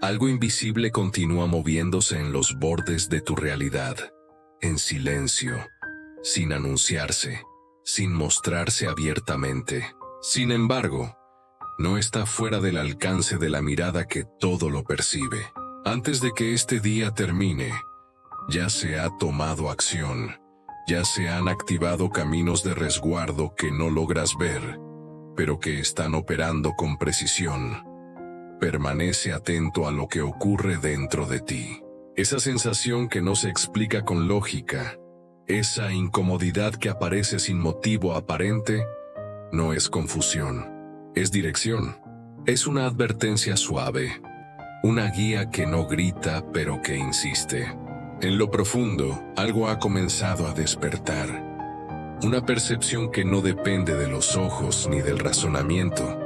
Algo invisible continúa moviéndose en los bordes de tu realidad, en silencio, sin anunciarse, sin mostrarse abiertamente. Sin embargo, no está fuera del alcance de la mirada que todo lo percibe. Antes de que este día termine, ya se ha tomado acción, ya se han activado caminos de resguardo que no logras ver, pero que están operando con precisión. Permanece atento a lo que ocurre dentro de ti. Esa sensación que no se explica con lógica, esa incomodidad que aparece sin motivo aparente, no es confusión, es dirección. Es una advertencia suave, una guía que no grita pero que insiste. En lo profundo, algo ha comenzado a despertar. Una percepción que no depende de los ojos ni del razonamiento,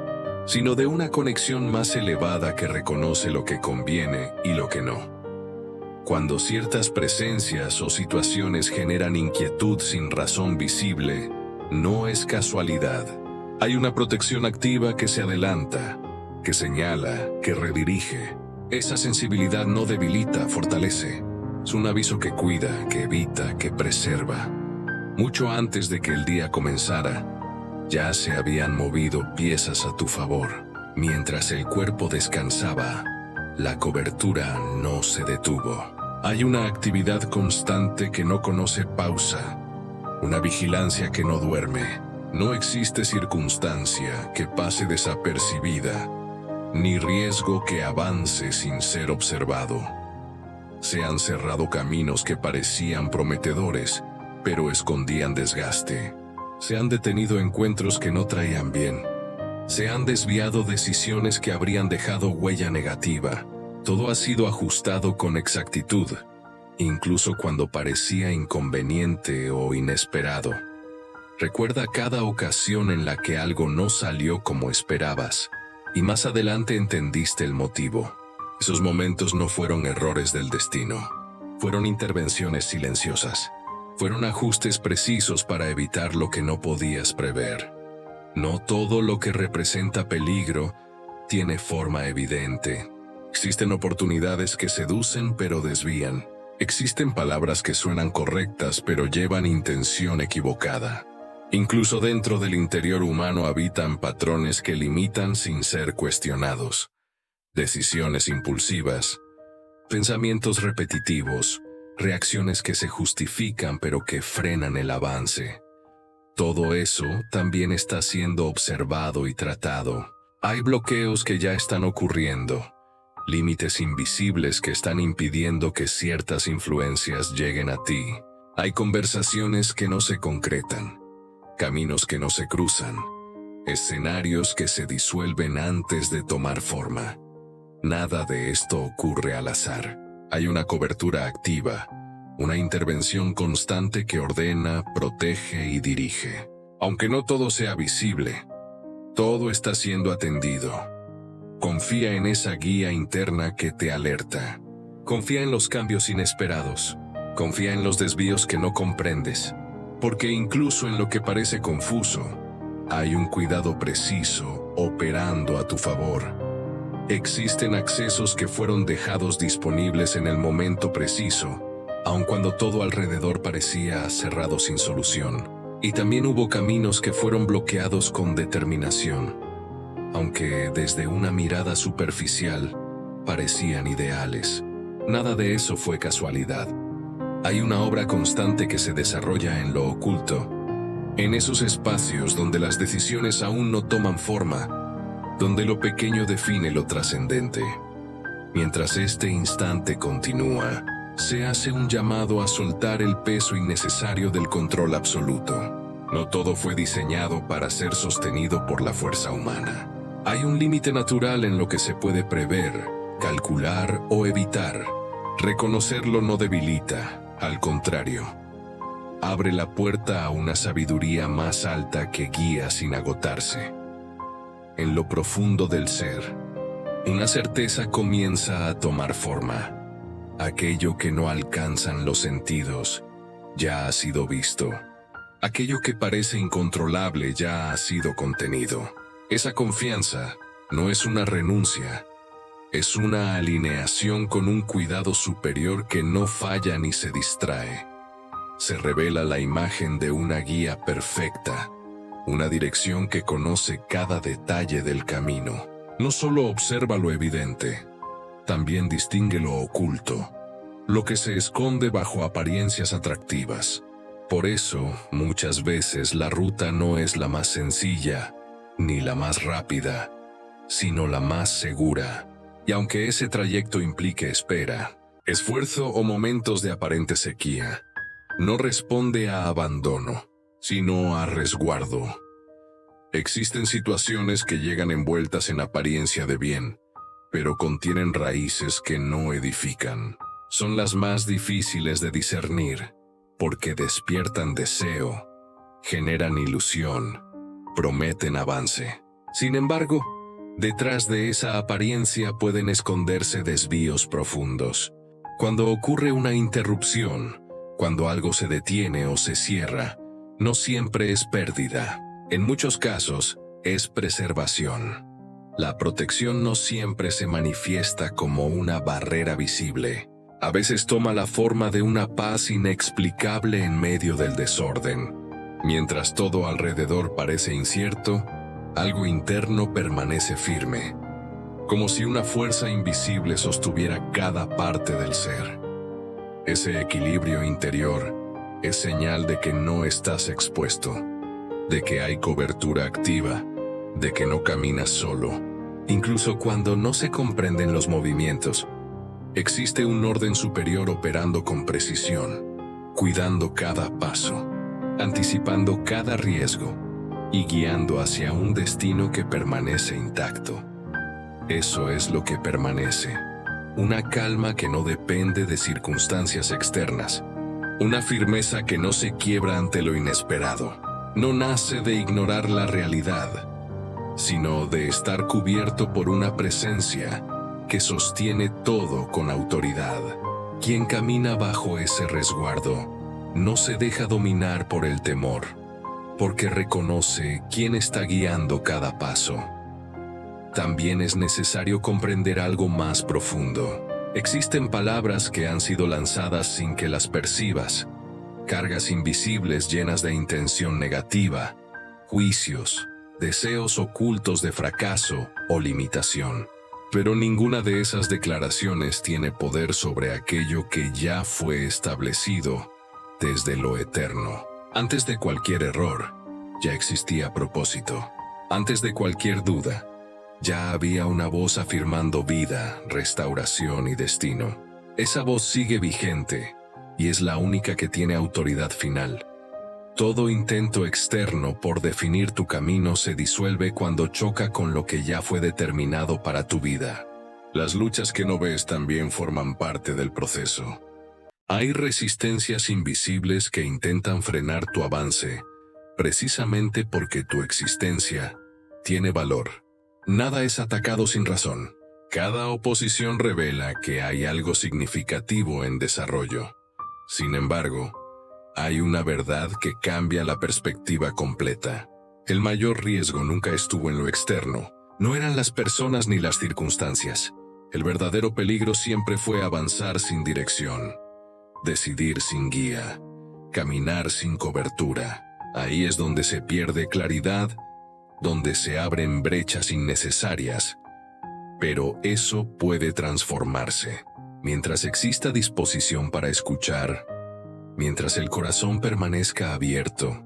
sino de una conexión más elevada que reconoce lo que conviene y lo que no. Cuando ciertas presencias o situaciones generan inquietud sin razón visible, no es casualidad. Hay una protección activa que se adelanta, que señala, que redirige. Esa sensibilidad no debilita, fortalece. Es un aviso que cuida, que evita, que preserva. Mucho antes de que el día comenzara, ya se habían movido piezas a tu favor. Mientras el cuerpo descansaba, la cobertura no se detuvo. Hay una actividad constante que no conoce pausa, una vigilancia que no duerme. No existe circunstancia que pase desapercibida, ni riesgo que avance sin ser observado. Se han cerrado caminos que parecían prometedores, pero escondían desgaste. Se han detenido encuentros que no traían bien. Se han desviado decisiones que habrían dejado huella negativa. Todo ha sido ajustado con exactitud, incluso cuando parecía inconveniente o inesperado. Recuerda cada ocasión en la que algo no salió como esperabas, y más adelante entendiste el motivo. Esos momentos no fueron errores del destino, fueron intervenciones silenciosas. Fueron ajustes precisos para evitar lo que no podías prever. No todo lo que representa peligro tiene forma evidente. Existen oportunidades que seducen pero desvían. Existen palabras que suenan correctas pero llevan intención equivocada. Incluso dentro del interior humano habitan patrones que limitan sin ser cuestionados. Decisiones impulsivas, pensamientos repetitivos, reacciones que se justifican pero que frenan el avance. Todo eso también está siendo observado y tratado. Hay bloqueos que ya están ocurriendo, límites invisibles que están impidiendo que ciertas influencias lleguen a ti. Hay conversaciones que no se concretan, caminos que no se cruzan, escenarios que se disuelven antes de tomar forma. Nada de esto ocurre al azar. Hay una cobertura activa, una intervención constante que ordena, protege y dirige. Aunque no todo sea visible, todo está siendo atendido. Confía en esa guía interna que te alerta. Confía en los cambios inesperados. Confía en los desvíos que no comprendes. Porque incluso en lo que parece confuso, hay un cuidado preciso operando a tu favor. Existen accesos que fueron dejados disponibles en el momento preciso, aun cuando todo alrededor parecía cerrado sin solución. Y también hubo caminos que fueron bloqueados con determinación, aunque desde una mirada superficial parecían ideales. Nada de eso fue casualidad. Hay una obra constante que se desarrolla en lo oculto, en esos espacios donde las decisiones aún no toman forma, donde lo pequeño define lo trascendente. Mientras este instante continúa, se hace un llamado a soltar el peso innecesario del control absoluto. No todo fue diseñado para ser sostenido por la fuerza humana. Hay un límite natural en lo que se puede prever, calcular o evitar. Reconocerlo no debilita, al contrario. Abre la puerta a una sabiduría más alta que guía sin agotarse. En lo profundo del ser, una certeza comienza a tomar forma. Aquello que no alcanzan los sentidos ya ha sido visto. Aquello que parece incontrolable ya ha sido contenido. Esa confianza no es una renuncia, Es una alineación con un cuidado superior que no falla ni se distrae. Se revela la imagen de una guía perfecta, una dirección que conoce cada detalle del camino. No solo observa lo evidente, también distingue lo oculto, lo que se esconde bajo apariencias atractivas. Por eso, muchas veces la ruta no es la más sencilla, ni la más rápida, sino la más segura. Y aunque ese trayecto implique espera, esfuerzo o momentos de aparente sequía, no responde a abandono, sino a resguardo. Existen situaciones que llegan envueltas en apariencia de bien, pero contienen raíces que no edifican. Son las más difíciles de discernir, porque despiertan deseo, generan ilusión, prometen avance. Sin embargo, detrás de esa apariencia pueden esconderse desvíos profundos. Cuando ocurre una interrupción, cuando algo se detiene o se cierra, no siempre es pérdida. En muchos casos, es preservación. La protección no siempre se manifiesta como una barrera visible. A veces toma la forma de una paz inexplicable en medio del desorden. Mientras todo alrededor parece incierto, algo interno permanece firme, como si una fuerza invisible sostuviera cada parte del ser. Ese equilibrio interior es señal de que no estás expuesto, de que hay cobertura activa, de que no caminas solo. Incluso cuando no se comprenden los movimientos, existe un orden superior operando con precisión, cuidando cada paso, anticipando cada riesgo y guiando hacia un destino que permanece intacto. Eso es lo que permanece, una calma que no depende de circunstancias externas, una firmeza que no se quiebra ante lo inesperado. No nace de ignorar la realidad, sino de estar cubierto por una presencia que sostiene todo con autoridad. Quien camina bajo ese resguardo no se deja dominar por el temor, porque reconoce quién está guiando cada paso. También es necesario comprender algo más profundo. Existen palabras que han sido lanzadas sin que las percibas, cargas invisibles llenas de intención negativa, juicios, deseos ocultos de fracaso o limitación. Pero ninguna de esas declaraciones tiene poder sobre aquello que ya fue establecido desde lo eterno. Antes de cualquier error, ya existía propósito. Antes de cualquier duda, ya había una voz afirmando vida, restauración y destino. Esa voz sigue vigente y es la única que tiene autoridad final. Todo intento externo por definir tu camino se disuelve cuando choca con lo que ya fue determinado para tu vida. Las luchas que no ves también forman parte del proceso. Hay resistencias invisibles que intentan frenar tu avance, precisamente porque tu existencia tiene valor. Nada es atacado sin razón. Cada oposición revela que hay algo significativo en desarrollo. Sin embargo, hay una verdad que cambia la perspectiva completa. El mayor riesgo nunca estuvo en lo externo. No eran las personas ni las circunstancias. El verdadero peligro siempre fue avanzar sin dirección, decidir sin guía, caminar sin cobertura. Ahí es donde se pierde claridad, donde se abren brechas innecesarias. Pero eso puede transformarse. Mientras exista disposición para escuchar, mientras el corazón permanezca abierto,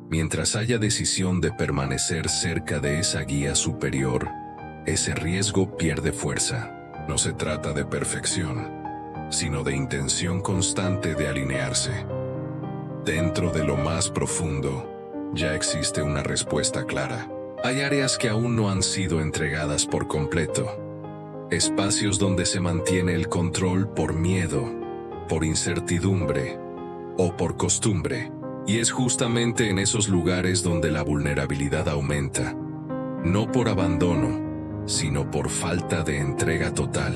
mientras haya decisión de permanecer cerca de esa guía superior, ese riesgo pierde fuerza. No se trata de perfección, sino de intención constante de alinearse. Dentro de lo más profundo, ya existe una respuesta clara. Hay áreas que aún no han sido entregadas por completo. Espacios donde se mantiene el control por miedo, por incertidumbre o por costumbre. Y es justamente en esos lugares donde la vulnerabilidad aumenta. No por abandono, sino por falta de entrega total.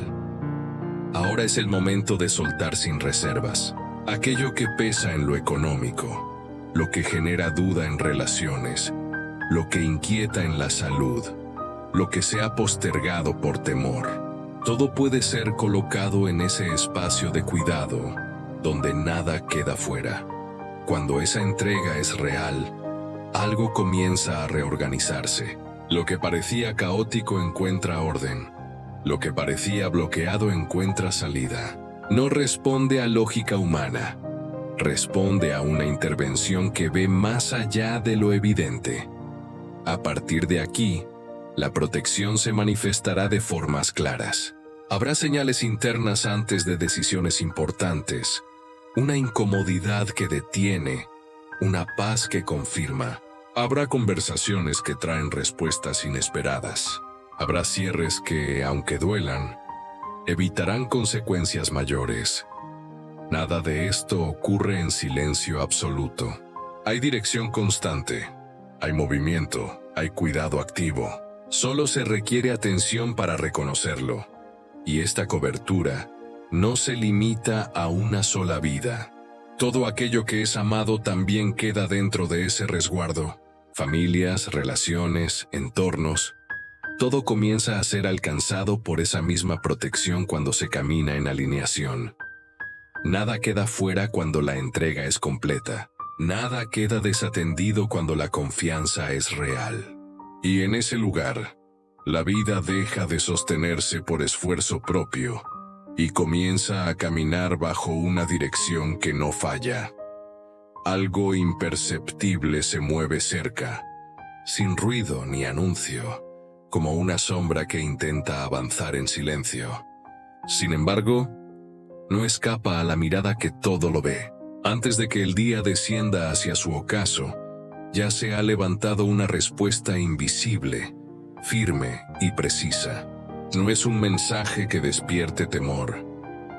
Ahora es el momento de soltar sin reservas aquello que pesa en lo económico, lo que genera duda en relaciones, lo que inquieta en la salud, lo que se ha postergado por temor. Todo puede ser colocado en ese espacio de cuidado, donde nada queda fuera. Cuando esa entrega es real, algo comienza a reorganizarse. Lo que parecía caótico encuentra orden. Lo que parecía bloqueado encuentra salida. No responde a lógica humana. Responde a una intervención que ve más allá de lo evidente. A partir de aquí, la protección se manifestará de formas claras. Habrá señales internas antes de decisiones importantes, una incomodidad que detiene, una paz que confirma. Habrá conversaciones que traen respuestas inesperadas. Habrá cierres que, aunque duelan, evitarán consecuencias mayores. Nada de esto ocurre en silencio absoluto. Hay dirección constante, hay movimiento, hay cuidado activo. Solo se requiere atención para reconocerlo. Y esta cobertura no se limita a una sola vida. Todo aquello que es amado también queda dentro de ese resguardo. Familias, relaciones, entornos. Todo comienza a ser alcanzado por esa misma protección cuando se camina en alineación. Nada queda fuera cuando la entrega es completa. Nada queda desatendido cuando la confianza es real. Y en ese lugar, la vida deja de sostenerse por esfuerzo propio y comienza a caminar bajo una dirección que no falla. Algo imperceptible se mueve cerca, sin ruido ni anuncio, como una sombra que intenta avanzar en silencio. Sin embargo, no escapa a la mirada que todo lo ve. Antes de que el día descienda hacia su ocaso, ya se ha levantado una respuesta invisible, firme y precisa. No es un mensaje que despierte temor,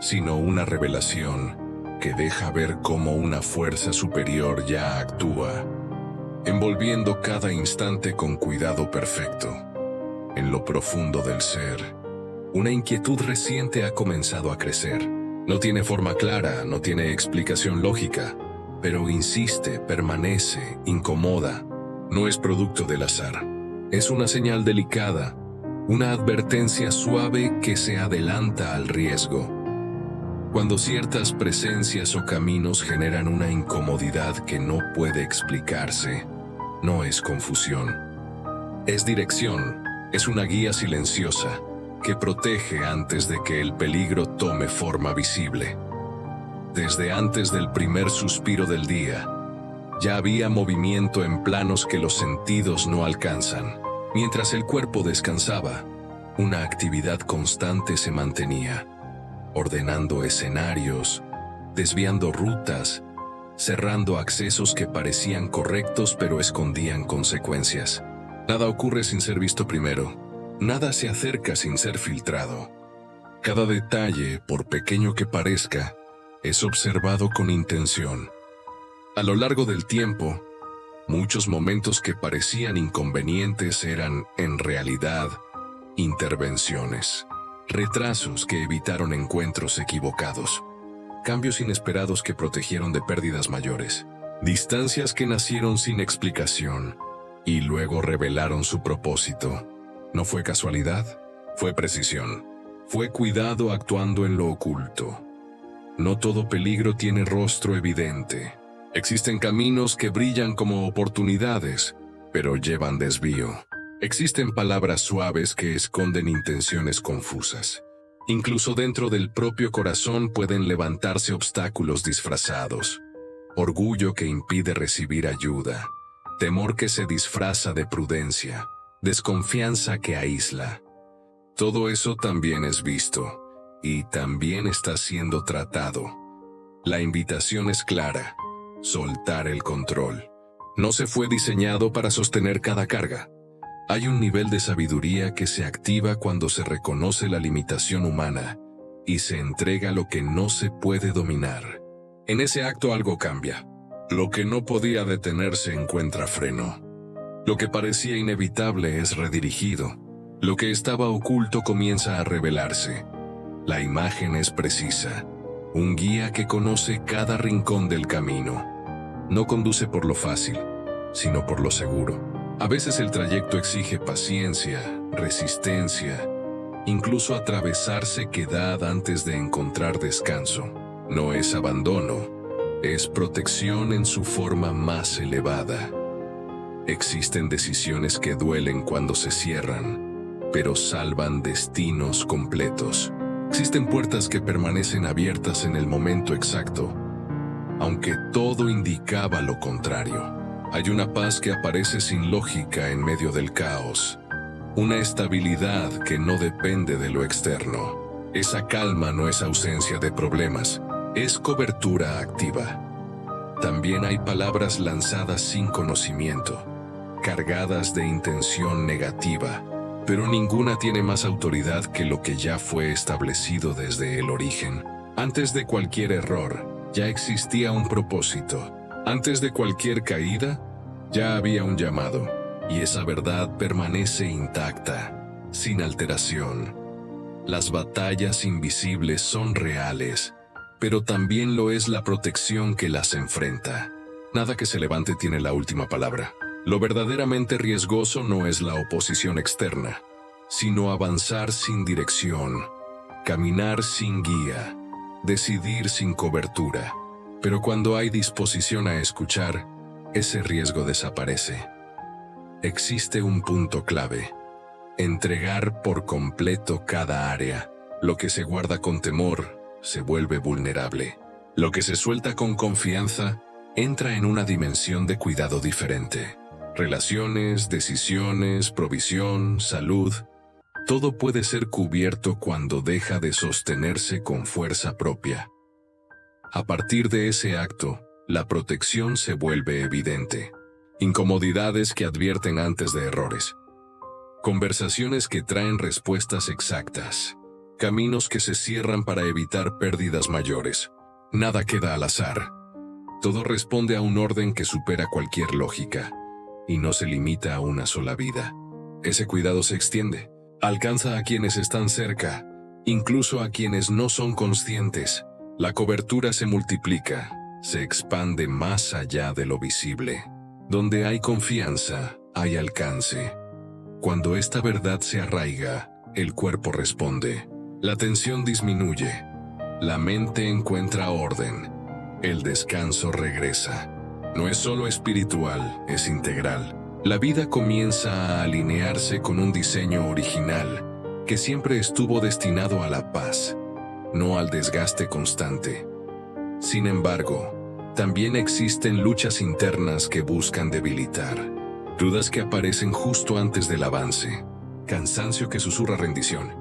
sino una revelación que deja ver cómo una fuerza superior ya actúa, envolviendo cada instante con cuidado perfecto. En lo profundo del ser, una inquietud reciente ha comenzado a crecer. No tiene forma clara, no tiene explicación lógica, pero insiste, permanece, incomoda. No es producto del azar. Es una señal delicada, una advertencia suave que se adelanta al riesgo. Cuando ciertas presencias o caminos generan una incomodidad que no puede explicarse, no es confusión. Es dirección, es una guía silenciosa que protege antes de que el peligro tome forma visible. Desde antes del primer suspiro del día, ya había movimiento en planos que los sentidos no alcanzan. Mientras el cuerpo descansaba, una actividad constante se mantenía, ordenando escenarios, desviando rutas, cerrando accesos que parecían correctos pero escondían consecuencias. Nada ocurre sin ser visto primero. Nada se acerca sin ser filtrado. Cada detalle, por pequeño que parezca, es observado con intención. A lo largo del tiempo, muchos momentos que parecían inconvenientes eran, en realidad, intervenciones. Retrasos que evitaron encuentros equivocados. Cambios inesperados que protegieron de pérdidas mayores. Distancias que nacieron sin explicación y luego revelaron su propósito. No fue casualidad, fue precisión. Fue cuidado actuando en lo oculto. No todo peligro tiene rostro evidente. Existen caminos que brillan como oportunidades, pero llevan desvío. Existen palabras suaves que esconden intenciones confusas. Incluso dentro del propio corazón pueden levantarse obstáculos disfrazados. Orgullo que impide recibir ayuda. Temor que se disfraza de prudencia. Desconfianza que aísla. Todo eso también es visto, y también está siendo tratado. La invitación es clara: soltar el control. No se fue diseñado para sostener cada carga. Hay un nivel de sabiduría que se activa cuando se reconoce la limitación humana y se entrega lo que no se puede dominar. En ese acto algo cambia. Lo que no podía detenerse encuentra freno. Lo que parecía inevitable es redirigido. Lo que estaba oculto comienza a revelarse. La imagen es precisa. Un guía que conoce cada rincón del camino. No conduce por lo fácil, sino por lo seguro. A veces el trayecto exige paciencia, resistencia, incluso atravesar sequedad antes de encontrar descanso. No es abandono, es protección en su forma más elevada. Existen decisiones que duelen cuando se cierran, pero salvan destinos completos. Existen puertas que permanecen abiertas en el momento exacto, aunque todo indicaba lo contrario. Hay una paz que aparece sin lógica en medio del caos, una estabilidad que no depende de lo externo. Esa calma no es ausencia de problemas, es cobertura activa. También hay palabras lanzadas sin conocimiento, cargadas de intención negativa, pero ninguna tiene más autoridad que lo que ya fue establecido desde el origen. Antes de cualquier error, ya existía un propósito. Antes de cualquier caída, ya había un llamado, y esa verdad permanece intacta, sin alteración. Las batallas invisibles son reales, pero también lo es la protección que las enfrenta. Nada que se levante tiene la última palabra. Lo verdaderamente riesgoso no es la oposición externa, sino avanzar sin dirección, caminar sin guía, decidir sin cobertura. Pero cuando hay disposición a escuchar, ese riesgo desaparece. Existe un punto clave: entregar por completo cada área. Lo que se guarda con temor se vuelve vulnerable. Lo que se suelta con confianza entra en una dimensión de cuidado diferente. Relaciones, decisiones, provisión, salud, todo puede ser cubierto cuando deja de sostenerse con fuerza propia. A partir de ese acto, la protección se vuelve evidente. Incomodidades que advierten antes de errores. Conversaciones que traen respuestas exactas. Caminos que se cierran para evitar pérdidas mayores. Nada queda al azar. Todo responde a un orden que supera cualquier lógica, y no se limita a una sola vida. Ese cuidado se extiende, alcanza a quienes están cerca, incluso a quienes no son conscientes. La cobertura se multiplica, se expande más allá de lo visible. Donde hay confianza, hay alcance. Cuando esta verdad se arraiga, el cuerpo responde. La tensión disminuye. La mente encuentra orden. El descanso regresa. No es solo espiritual, es integral. La vida comienza a alinearse con un diseño original que siempre estuvo destinado a la paz, no al desgaste constante. Sin embargo, también existen luchas internas que buscan debilitar, dudas que aparecen justo antes del avance, cansancio que susurra rendición,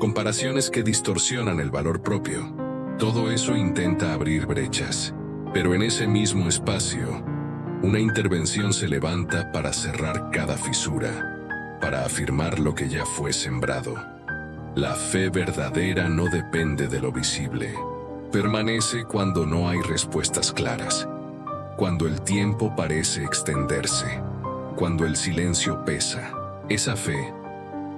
comparaciones que distorsionan el valor propio. Todo eso intenta abrir brechas, pero en ese mismo espacio, una intervención se levanta para cerrar cada fisura, para afirmar lo que ya fue sembrado. La fe verdadera no depende de lo visible. Permanece cuando no hay respuestas claras, cuando el tiempo parece extenderse, cuando el silencio pesa. Esa fe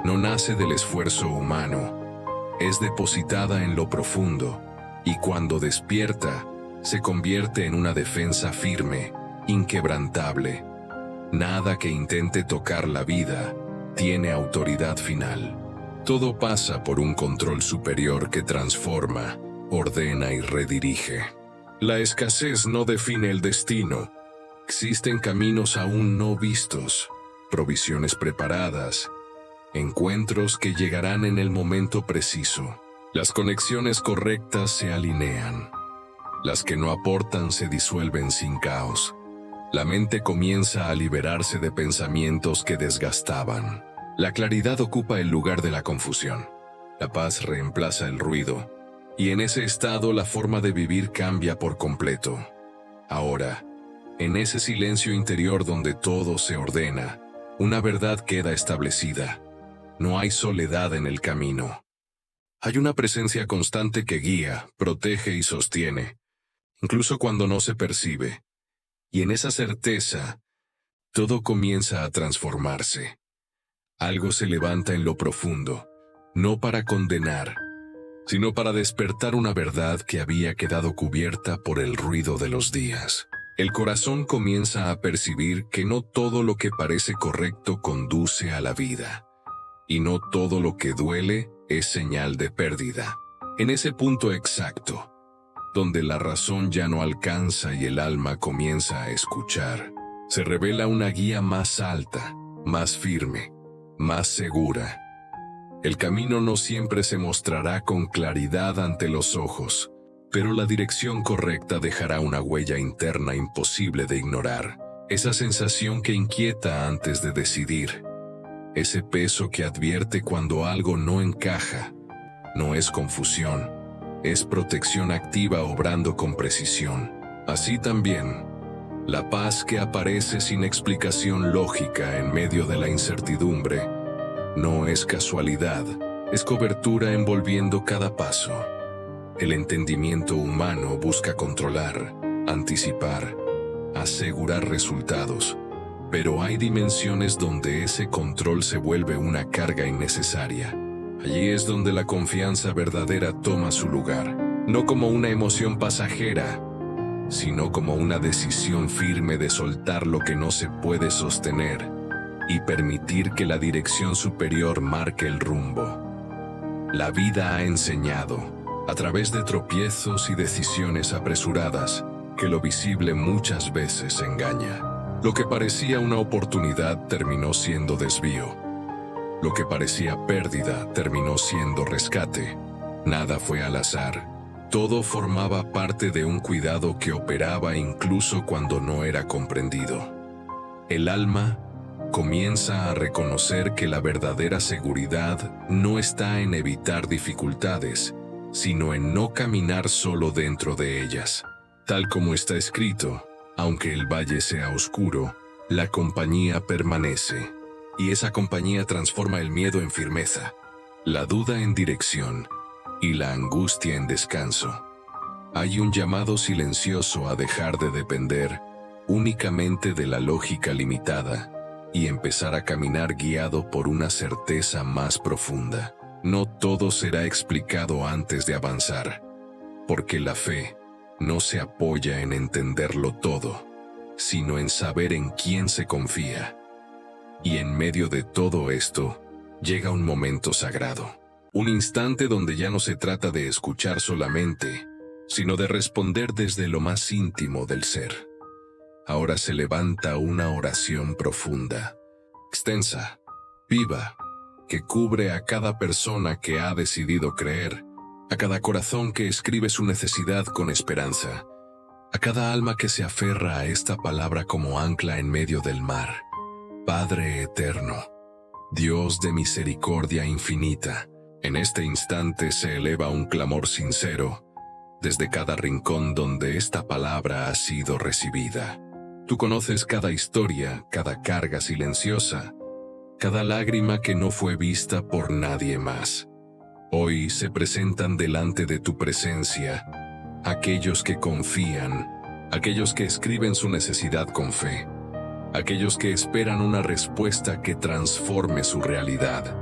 no nace del esfuerzo humano, es depositada en lo profundo, y cuando despierta, se convierte en una defensa firme, inquebrantable. Nada que intente tocar la vida tiene autoridad final. Todo pasa por un control superior que transforma, ordena y redirige. La escasez no define el destino. Existen caminos aún no vistos, provisiones preparadas, encuentros que llegarán en el momento preciso. Las conexiones correctas se alinean. Las que no aportan se disuelven sin caos. La mente comienza a liberarse de pensamientos que desgastaban. La claridad ocupa el lugar de la confusión. La paz reemplaza el ruido. Y en ese estado la forma de vivir cambia por completo. Ahora, en ese silencio interior donde todo se ordena, una verdad queda establecida. No hay soledad en el camino. Hay una presencia constante que guía, protege y sostiene, incluso cuando no se percibe. Y en esa certeza, todo comienza a transformarse. Algo se levanta en lo profundo, no para condenar, sino para despertar una verdad que había quedado cubierta por el ruido de los días. El corazón comienza a percibir que no todo lo que parece correcto conduce a la vida, y no todo lo que duele es señal de pérdida. En ese punto exacto, donde la razón ya no alcanza y el alma comienza a escuchar, se revela una guía más alta, más firme, más segura. El camino no siempre se mostrará con claridad ante los ojos, pero la dirección correcta dejará una huella interna imposible de ignorar. Esa sensación que inquieta antes de decidir. Ese peso que advierte cuando algo no encaja. No es confusión, es protección activa obrando con precisión. Así también, la paz que aparece sin explicación lógica en medio de la incertidumbre no es casualidad, es cobertura envolviendo cada paso. El entendimiento humano busca controlar, anticipar, asegurar resultados, pero hay dimensiones donde ese control se vuelve una carga innecesaria. Allí es donde la confianza verdadera toma su lugar, no como una emoción pasajera, sino como una decisión firme de soltar lo que no se puede sostener y permitir que la dirección superior marque el rumbo. La vida ha enseñado, a través de tropiezos y decisiones apresuradas, que lo visible muchas veces engaña. Lo que parecía una oportunidad terminó siendo desvío. Lo que parecía pérdida terminó siendo rescate. Nada fue al azar. Todo formaba parte de un cuidado que operaba incluso cuando no era comprendido. El alma comienza a reconocer que la verdadera seguridad no está en evitar dificultades, sino en no caminar solo dentro de ellas. Tal como está escrito, aunque el valle sea oscuro, la compañía permanece, y esa compañía transforma el miedo en firmeza, la duda en dirección y la angustia en descanso. Hay un llamado silencioso a dejar de depender únicamente de la lógica limitada y empezar a caminar guiado por una certeza más profunda. No todo será explicado antes de avanzar, porque la fe no se apoya en entenderlo todo, sino en saber en quién se confía. Y en medio de todo esto, llega un momento sagrado. Un instante donde ya no se trata de escuchar solamente, sino de responder desde lo más íntimo del ser. Ahora se levanta una oración profunda, extensa, viva, que cubre a cada persona que ha decidido creer, a cada corazón que escribe su necesidad con esperanza, a cada alma que se aferra a esta palabra como ancla en medio del mar. Padre eterno, Dios de misericordia infinita, en este instante se eleva un clamor sincero, desde cada rincón donde esta palabra ha sido recibida. Tú conoces cada historia, cada carga silenciosa, cada lágrima que no fue vista por nadie más. Hoy se presentan delante de tu presencia aquellos que confían, aquellos que escriben su necesidad con fe, aquellos que esperan una respuesta que transforme su realidad.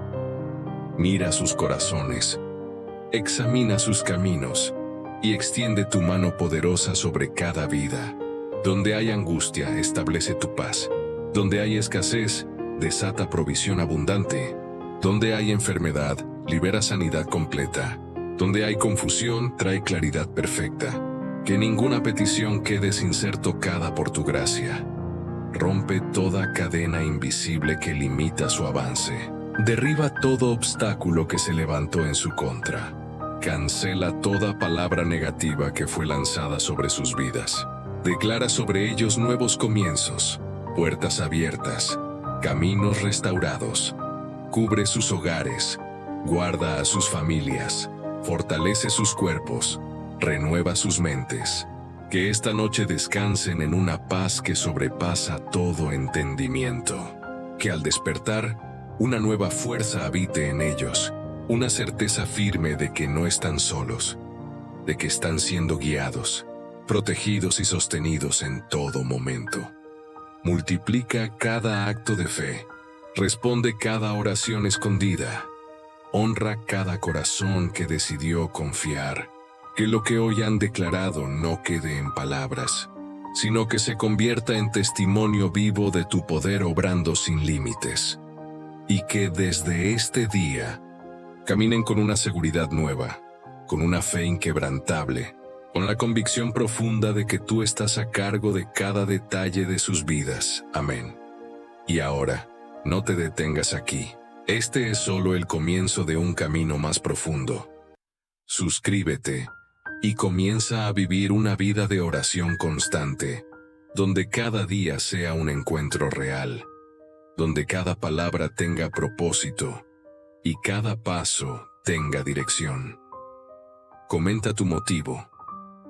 Mira sus corazones, examina sus caminos y extiende tu mano poderosa sobre cada vida. Donde hay angustia, establece tu paz. Donde hay escasez, desata provisión abundante. Donde hay enfermedad, libera sanidad completa. Donde hay confusión, trae claridad perfecta. Que ninguna petición quede sin ser tocada por tu gracia. Rompe toda cadena invisible que limita su avance. Derriba todo obstáculo que se levantó en su contra. Cancela toda palabra negativa que fue lanzada sobre sus vidas. Declara sobre ellos nuevos comienzos, puertas abiertas, caminos restaurados. Cubre sus hogares, guarda a sus familias, fortalece sus cuerpos, renueva sus mentes. Que esta noche descansen en una paz que sobrepasa todo entendimiento. Que al despertar, una nueva fuerza habite en ellos, una certeza firme de que no están solos, de que están siendo guiados, protegidos y sostenidos en todo momento. Multiplica cada acto de fe, responde cada oración escondida, honra cada corazón que decidió confiar. Que lo que hoy han declarado no quede en palabras, sino que se convierta en testimonio vivo de tu poder obrando sin límites. Y que desde este día Caminen con una seguridad nueva, con una fe inquebrantable, con la convicción profunda de que tú estás a cargo de cada detalle de sus vidas. Amén. Y ahora, no te detengas aquí. Este es solo el comienzo de un camino más profundo. Suscríbete y comienza a vivir una vida de oración constante, donde cada día sea un encuentro real, donde cada palabra tenga propósito y cada paso tenga dirección. Comenta tu motivo,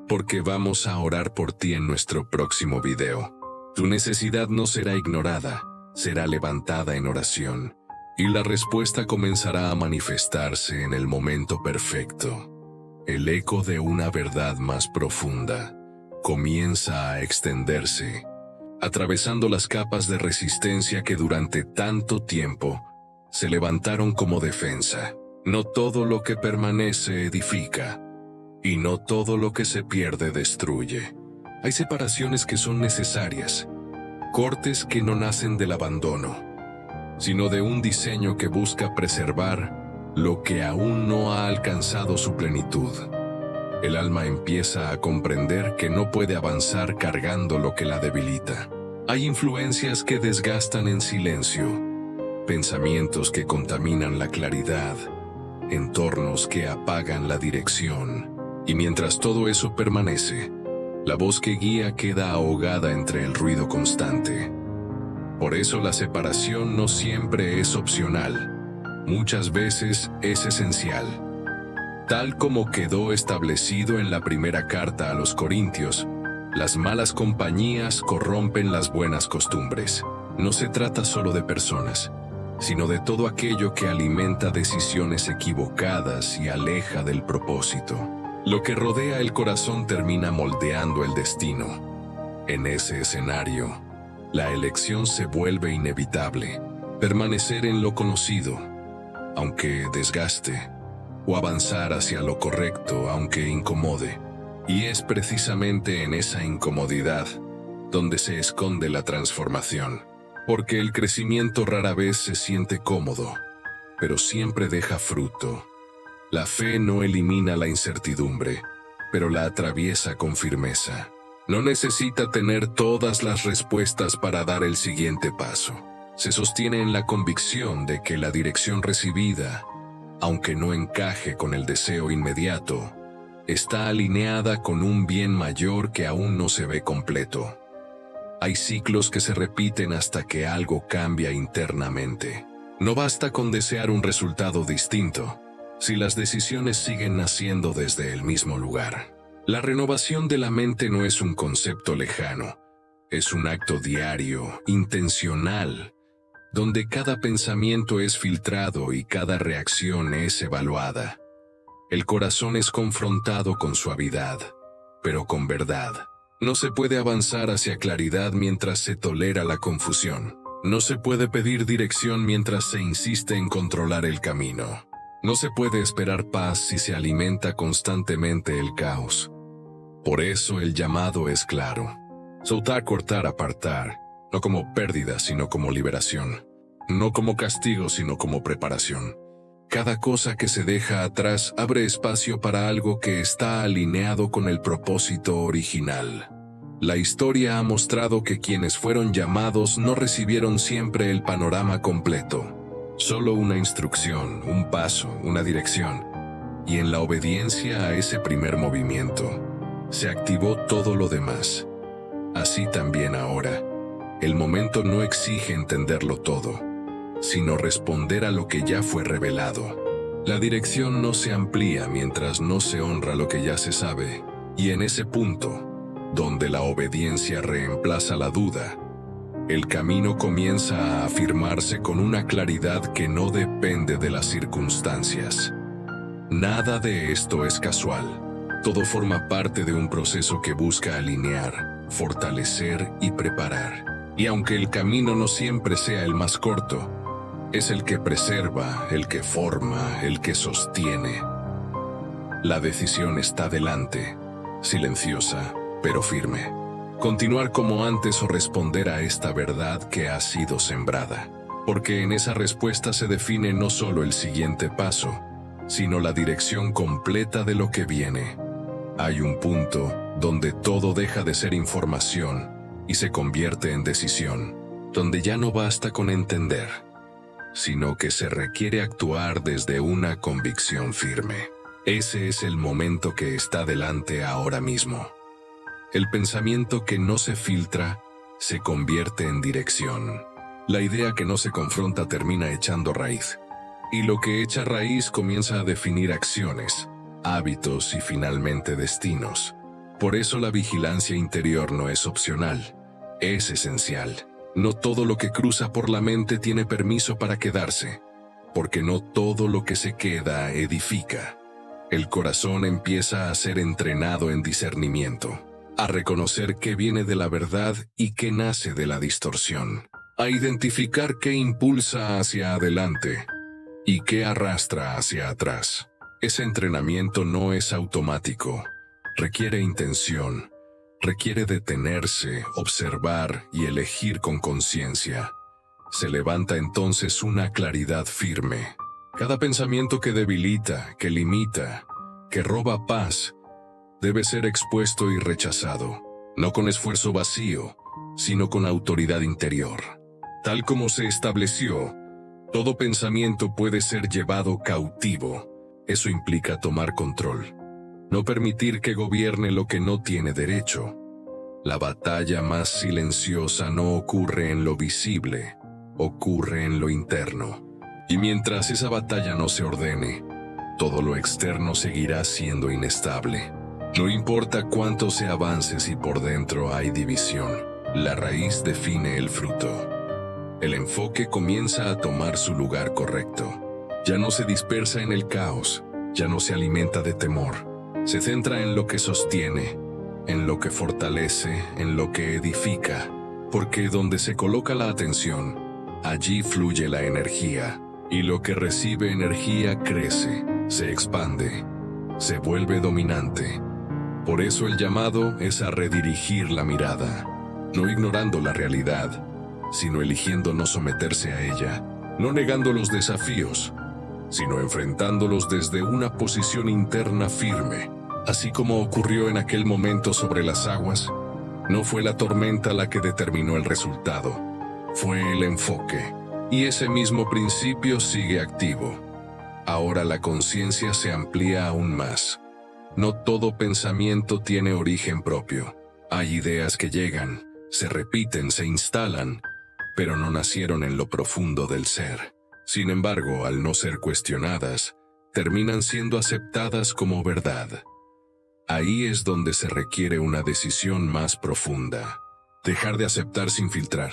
porque vamos a orar por ti en nuestro próximo video. Tu necesidad no será ignorada, será levantada en oración, y la respuesta comenzará a manifestarse en el momento perfecto. El eco de una verdad más profunda comienza a extenderse, atravesando las capas de resistencia que durante tanto tiempo se levantaron como defensa. No todo lo que permanece edifica, y no todo lo que se pierde destruye. Hay separaciones que son necesarias, cortes que no nacen del abandono, sino de un diseño que busca preservar lo que aún no ha alcanzado su plenitud. El alma empieza a comprender que no puede avanzar cargando lo que la debilita. Hay influencias que desgastan en silencio, pensamientos que contaminan la claridad, entornos que apagan la dirección. Y mientras todo eso permanece, la voz que guía queda ahogada entre el ruido constante. Por eso la separación no siempre es opcional. Muchas veces es esencial. Tal como quedó establecido en la primera carta a los Corintios, las malas compañías corrompen las buenas costumbres. No se trata solo de personas, sino de todo aquello que alimenta decisiones equivocadas y aleja del propósito. Lo que rodea el corazón termina moldeando el destino. En ese escenario, la elección se vuelve inevitable. Permanecer en lo conocido, aunque desgaste, o avanzar hacia lo correcto, aunque incomode. Y es precisamente en esa incomodidad donde se esconde la transformación. Porque el crecimiento rara vez se siente cómodo, pero siempre deja fruto. La fe no elimina la incertidumbre, pero la atraviesa con firmeza. No necesita tener todas las respuestas para dar el siguiente paso. Se sostiene en la convicción de que la dirección recibida, aunque no encaje con el deseo inmediato, está alineada con un bien mayor que aún no se ve completo. Hay ciclos que se repiten hasta que algo cambia internamente. No basta con desear un resultado distinto, si las decisiones siguen naciendo desde el mismo lugar. La renovación de la mente no es un concepto lejano, es un acto diario, intencional, donde cada pensamiento es filtrado y cada reacción es evaluada. El corazón es confrontado con suavidad, pero con verdad. No se puede avanzar hacia claridad mientras se tolera la confusión. No se puede pedir dirección mientras se insiste en controlar el camino. No se puede esperar paz si se alimenta constantemente el caos. Por eso el llamado es claro. Soltar, cortar, apartar, no como pérdida sino como liberación. No como castigo sino como preparación. Cada cosa que se deja atrás abre espacio para algo que está alineado con el propósito original. La historia ha mostrado que quienes fueron llamados no recibieron siempre el panorama completo. Solo una instrucción, un paso, una dirección. Y en la obediencia a ese primer movimiento, se activó todo lo demás. Así también ahora, el momento no exige entenderlo todo, sino responder a lo que ya fue revelado. La dirección no se amplía mientras no se honra lo que ya se sabe, y en ese punto, donde la obediencia reemplaza la duda, el camino comienza a afirmarse con una claridad que no depende de las circunstancias. Nada de esto es casual. Todo forma parte de un proceso que busca alinear, fortalecer y preparar. Y aunque el camino no siempre sea el más corto, es el que preserva, el que forma, el que sostiene. La decisión está delante, silenciosa, pero firme. Continuar como antes o responder a esta verdad que ha sido sembrada. Porque en esa respuesta se define no solo el siguiente paso, sino la dirección completa de lo que viene. Hay un punto donde todo deja de ser información y se convierte en decisión, donde ya no basta con entender, sino que se requiere actuar desde una convicción firme. Ese es el momento que está delante ahora mismo. El pensamiento que no se filtra se convierte en dirección. La idea que no se confronta termina echando raíz. Y lo que echa raíz comienza a definir acciones, hábitos y finalmente destinos. Por eso la vigilancia interior no es opcional, es esencial. No todo lo que cruza por la mente tiene permiso para quedarse, porque no todo lo que se queda edifica. El corazón empieza a ser entrenado en discernimiento, a reconocer qué viene de la verdad y qué nace de la distorsión, a identificar qué impulsa hacia adelante y qué arrastra hacia atrás. Ese entrenamiento no es automático, requiere intención, requiere detenerse, observar y elegir con conciencia. Se levanta entonces una claridad firme. Cada pensamiento que debilita, que limita, que roba paz, debe ser expuesto y rechazado, no con esfuerzo vacío, sino con autoridad interior. Tal como se estableció, todo pensamiento puede ser llevado cautivo. Eso implica tomar control, no permitir que gobierne lo que no tiene derecho. La batalla más silenciosa no ocurre en lo visible, ocurre en lo interno. Y mientras esa batalla no se ordene, todo lo externo seguirá siendo inestable. No importa cuánto se avance si por dentro hay división, la raíz define el fruto. El enfoque comienza a tomar su lugar correcto. Ya no se dispersa en el caos, ya no se alimenta de temor. Se centra en lo que sostiene, en lo que fortalece, en lo que edifica, porque donde se coloca la atención, allí fluye la energía, y lo que recibe energía crece, se expande, se vuelve dominante. Por eso el llamado es a redirigir la mirada, no ignorando la realidad, sino eligiendo no someterse a ella, no negando los desafíos, sino enfrentándolos desde una posición interna firme. Así como ocurrió en aquel momento sobre las aguas, no fue la tormenta la que determinó el resultado, fue el enfoque. Y ese mismo principio sigue activo. Ahora la conciencia se amplía aún más. No todo pensamiento tiene origen propio. Hay ideas que llegan, se repiten, se instalan, pero no nacieron en lo profundo del ser. Sin embargo, al no ser cuestionadas, terminan siendo aceptadas como verdad. Ahí es donde se requiere una decisión más profunda. Dejar de aceptar sin filtrar.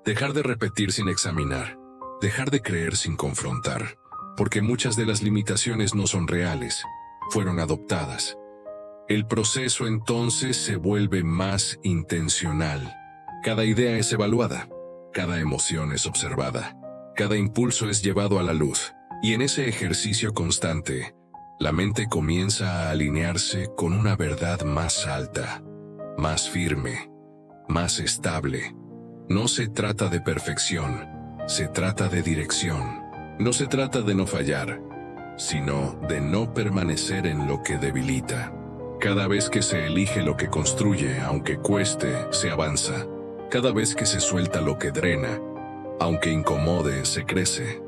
Dejar de repetir sin examinar. Dejar de creer sin confrontar. Porque muchas de las limitaciones no son reales, fueron adoptadas. El proceso entonces se vuelve más intencional. Cada idea es evaluada. Cada emoción es observada. Cada impulso es llevado a la luz. Y en ese ejercicio constante, la mente comienza a alinearse con una verdad más alta, más firme, más estable. No se trata de perfección, se trata de dirección. No se trata de no fallar, sino de no permanecer en lo que debilita. Cada vez que se elige lo que construye, aunque cueste, se avanza. Cada vez que se suelta lo que drena, aunque incomode, se crece.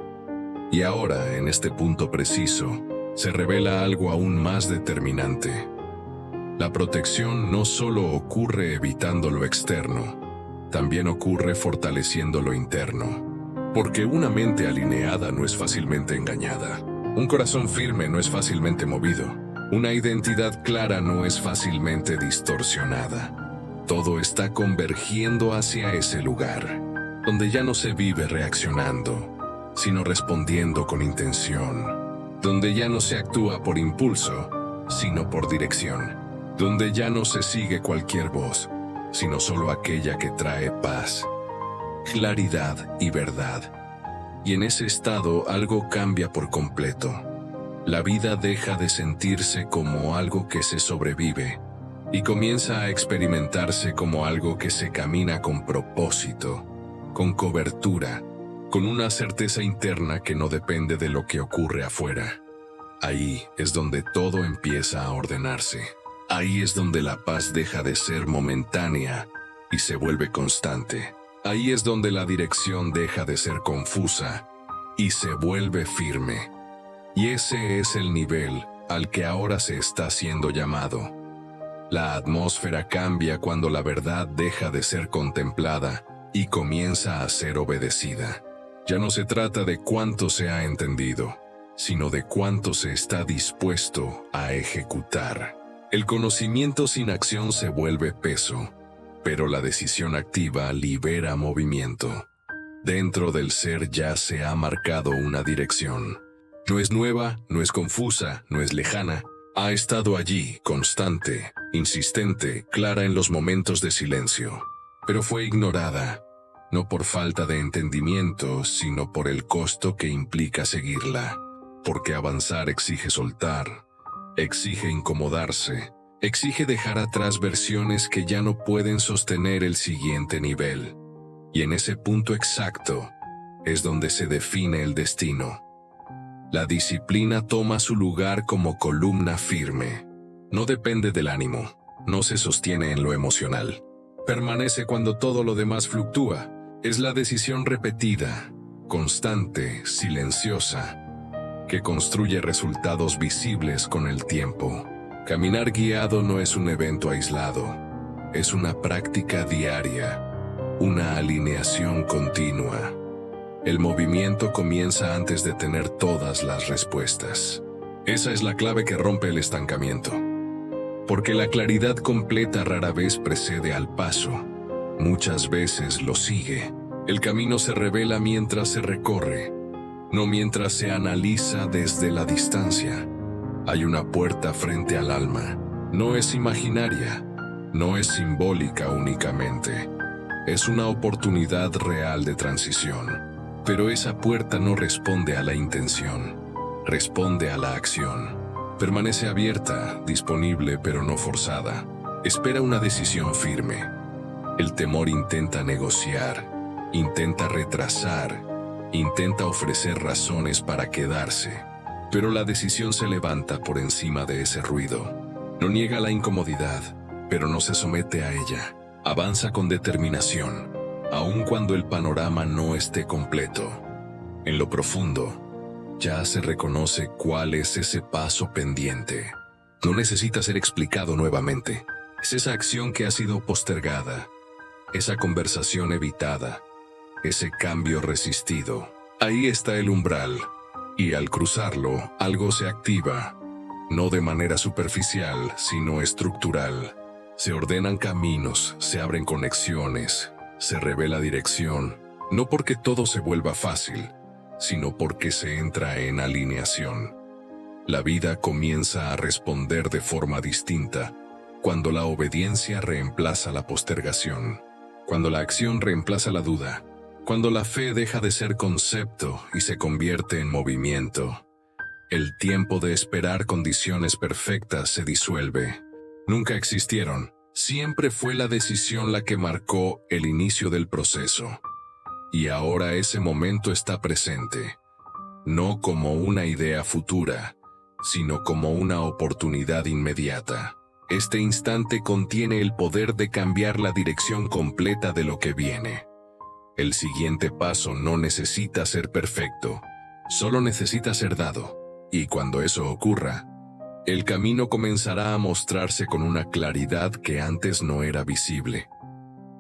Y ahora, en este punto preciso, se revela algo aún más determinante. La protección no solo ocurre evitando lo externo, también ocurre fortaleciendo lo interno. Porque una mente alineada no es fácilmente engañada. Un corazón firme no es fácilmente movido. Una identidad clara no es fácilmente distorsionada. Todo está convergiendo hacia ese lugar, donde ya no se vive reaccionando, sino respondiendo con intención, donde ya no se actúa por impulso, sino por dirección, donde ya no se sigue cualquier voz, sino solo aquella que trae paz, claridad y verdad. Y en ese estado algo cambia por completo. La vida deja de sentirse como algo que se sobrevive y comienza a experimentarse como algo que se camina con propósito, con cobertura, con una certeza interna que no depende de lo que ocurre afuera. Ahí es donde todo empieza a ordenarse. Ahí es donde la paz deja de ser momentánea y se vuelve constante. Ahí es donde la dirección deja de ser confusa y se vuelve firme. Y ese es el nivel al que ahora se está siendo llamado. La atmósfera cambia cuando la verdad deja de ser contemplada y comienza a ser obedecida. Ya no se trata de cuánto se ha entendido, sino de cuánto se está dispuesto a ejecutar. El conocimiento sin acción se vuelve peso, pero la decisión activa libera movimiento. Dentro del ser ya se ha marcado una dirección. No es nueva, no es confusa, no es lejana. Ha estado allí, constante, insistente, clara en los momentos de silencio. Pero fue ignorada, no por falta de entendimiento, sino por el costo que implica seguirla. Porque avanzar exige soltar, exige incomodarse, exige dejar atrás versiones que ya no pueden sostener el siguiente nivel. Y en ese punto exacto es donde se define el destino. La disciplina toma su lugar como columna firme. No depende del ánimo, no se sostiene en lo emocional. Permanece cuando todo lo demás fluctúa. Es la decisión repetida, constante, silenciosa, que construye resultados visibles con el tiempo. Caminar guiado no es un evento aislado, es una práctica diaria, una alineación continua. El movimiento comienza antes de tener todas las respuestas. Esa es la clave que rompe el estancamiento. Porque la claridad completa rara vez precede al paso. Muchas veces lo sigue. El camino se revela mientras se recorre, no mientras se analiza desde la distancia. Hay una puerta frente al alma. No es imaginaria, no es simbólica únicamente. Es una oportunidad real de transición. Pero esa puerta no responde a la intención, responde a la acción. Permanece abierta, disponible pero no forzada. Espera una decisión firme. El temor intenta negociar, intenta retrasar, intenta ofrecer razones para quedarse. Pero la decisión se levanta por encima de ese ruido. No niega la incomodidad, pero no se somete a ella. Avanza con determinación, aun cuando el panorama no esté completo. En lo profundo, ya se reconoce cuál es ese paso pendiente. No necesita ser explicado nuevamente. Es esa acción que ha sido postergada, esa conversación evitada, ese cambio resistido. Ahí está el umbral, y al cruzarlo, algo se activa, no de manera superficial, sino estructural. Se ordenan caminos, se abren conexiones, se revela dirección, no porque todo se vuelva fácil, sino porque se entra en alineación. La vida comienza a responder de forma distinta cuando la obediencia reemplaza la postergación, cuando la acción reemplaza la duda, cuando la fe deja de ser concepto y se convierte en movimiento. El tiempo de esperar condiciones perfectas se disuelve. Nunca existieron. Siempre fue la decisión la que marcó el inicio del proceso. Y ahora ese momento está presente, no como una idea futura, sino como una oportunidad inmediata. Este instante contiene el poder de cambiar la dirección completa de lo que viene. El siguiente paso no necesita ser perfecto, solo necesita ser dado. Y cuando eso ocurra, el camino comenzará a mostrarse con una claridad que antes no era visible.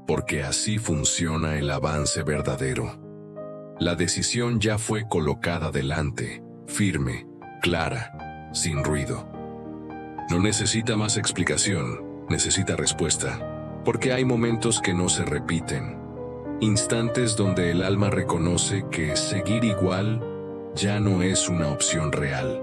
Porque así funciona el avance verdadero. La decisión ya fue colocada delante, firme, clara, sin ruido. No necesita más explicación, necesita respuesta. Porque hay momentos que no se repiten. Instantes donde el alma reconoce que seguir igual ya no es una opción real.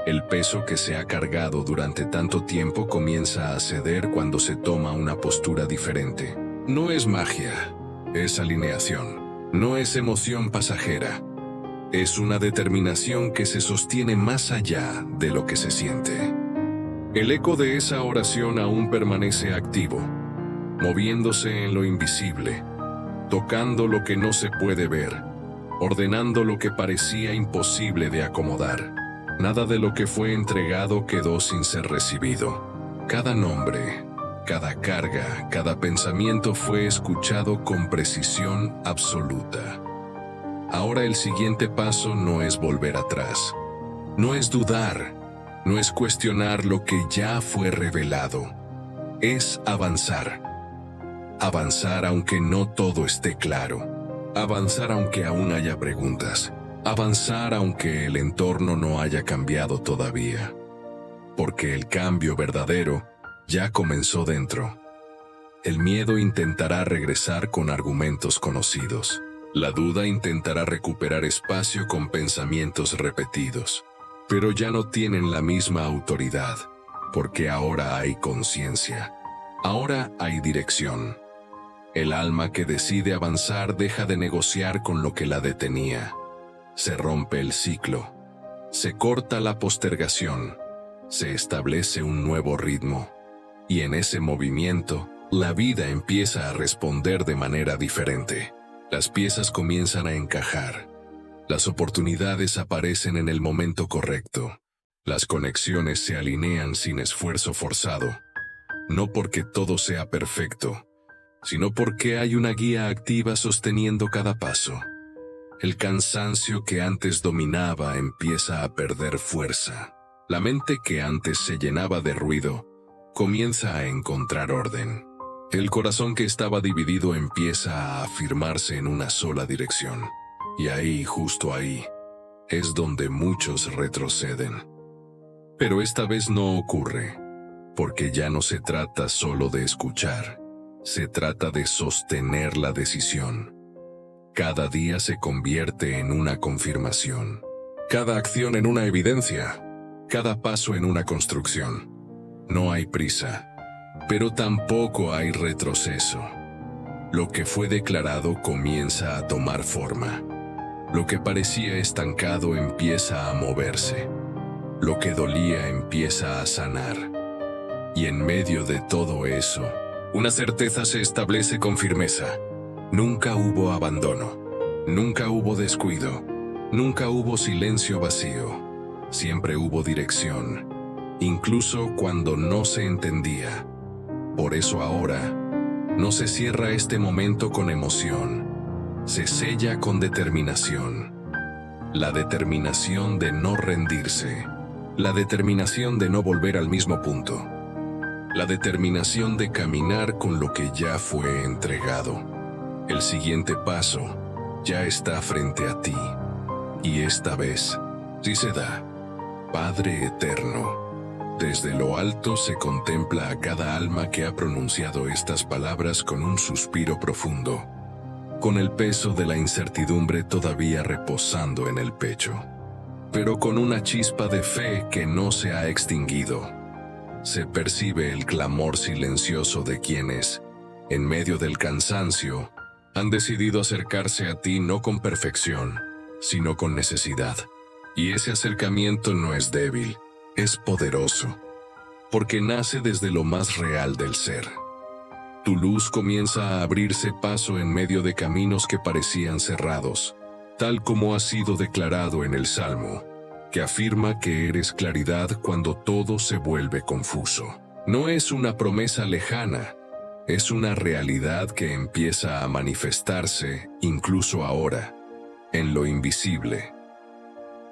El peso que se ha cargado durante tanto tiempo comienza a ceder cuando se toma una postura diferente. No es magia, es alineación. No es emoción pasajera. Es una determinación que se sostiene más allá de lo que se siente. El eco de esa oración aún permanece activo, moviéndose en lo invisible, tocando lo que no se puede ver, ordenando lo que parecía imposible de acomodar. Nada de lo que fue entregado quedó sin ser recibido. Cada nombre, cada carga, cada pensamiento fue escuchado con precisión absoluta. Ahora el siguiente paso no es volver atrás. No es dudar. No es cuestionar lo que ya fue revelado. Es avanzar. Avanzar aunque no todo esté claro. Avanzar aunque aún haya preguntas. Avanzar aunque el entorno no haya cambiado todavía. Porque el cambio verdadero ya comenzó dentro. El miedo intentará regresar con argumentos conocidos. La duda intentará recuperar espacio con pensamientos repetidos. Pero ya no tienen la misma autoridad, porque ahora hay conciencia. Ahora hay dirección. El alma que decide avanzar deja de negociar con lo que la detenía. Se rompe el ciclo. Se corta la postergación. Se establece un nuevo ritmo. Y en ese movimiento, la vida empieza a responder de manera diferente. Las piezas comienzan a encajar. Las oportunidades aparecen en el momento correcto. Las conexiones se alinean sin esfuerzo forzado. No porque todo sea perfecto, sino porque hay una guía activa sosteniendo cada paso. El cansancio que antes dominaba empieza a perder fuerza. La mente que antes se llenaba de ruido comienza a encontrar orden. El corazón que estaba dividido empieza a afirmarse en una sola dirección. Y ahí, justo ahí, es donde muchos retroceden. Pero esta vez no ocurre, porque ya no se trata solo de escuchar, se trata de sostener la decisión. Cada día se convierte en una confirmación, cada acción en una evidencia, cada paso en una construcción. No hay prisa, pero tampoco hay retroceso. Lo que fue declarado comienza a tomar forma. Lo que parecía estancado empieza a moverse. Lo que dolía empieza a sanar. Y en medio de todo eso, una certeza se establece con firmeza. Nunca hubo abandono. Nunca hubo descuido. Nunca hubo silencio vacío. Siempre hubo dirección, incluso cuando no se entendía. Por eso ahora, no se cierra este momento con emoción. Se sella con determinación. La determinación de no rendirse. La determinación de no volver al mismo punto. La determinación de caminar con lo que ya fue entregado. El siguiente paso ya está frente a ti. Y esta vez, sí se da. Padre eterno, desde lo alto se contempla a cada alma que ha pronunciado estas palabras con un suspiro profundo, con el peso de la incertidumbre todavía reposando en el pecho, pero con una chispa de fe que no se ha extinguido. Se percibe el clamor silencioso de quienes, en medio del cansancio, han decidido acercarse a ti no con perfección, sino con necesidad. Y ese acercamiento no es débil, es poderoso, porque nace desde lo más real del ser. Tu luz comienza a abrirse paso en medio de caminos que parecían cerrados, tal como ha sido declarado en el Salmo, que afirma que eres claridad cuando todo se vuelve confuso. No es una promesa lejana, es una realidad que empieza a manifestarse incluso ahora, en lo invisible.